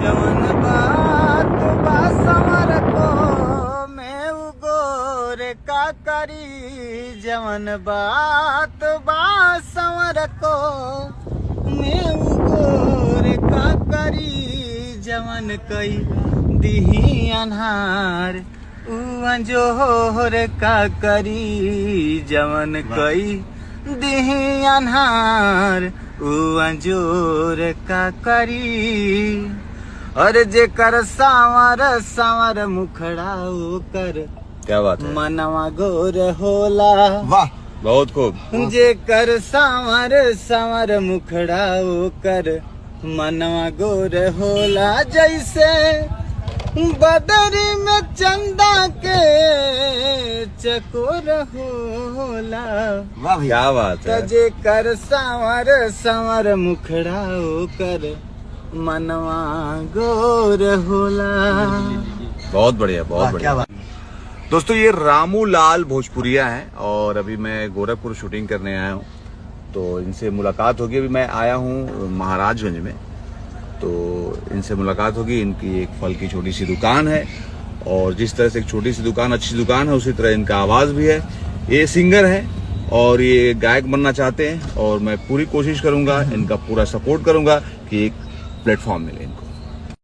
जवन बात बा समर को मैं गोर का करी जवन बात बा समर को मैं गोर का करी जवन कई दिही अन्हार जोहर का करी जवन कई दिही अन्हार जोर का करी और जेकर सांवर सांवर मुखड़ा कर क्या बात है, मनवा गोर होला। वाह बहुत खूब। जेकर सांवर सांवर मुखड़ा कर मनवा गोर होला जैसे बदरी में चंदा के चकोर होला। वाह क्या बात है। तजे कर सांवर सांवर मुखड़ा कर मनवा गोर होला। बहुत बढ़िया बहुत बढ़िया। दोस्तों ये रामू लाल भोजपुरिया हैं और अभी मैं गोरखपुर शूटिंग करने आया हूँ, तो इनसे मुलाकात होगी। अभी मैं आया हूँ महाराजगंज में, तो इनसे मुलाकात होगी। इनकी एक फल की छोटी सी दुकान है और जिस तरह से एक छोटी सी दुकान अच्छी दुकान है, उसी तरह इनका आवाज भी है। ये सिंगर है और ये गायक बनना चाहते हैं और मैं पूरी कोशिश करूंगा, इनका पूरा सपोर्ट करूंगा कि एक प्लेटफॉर्म मिले इनको।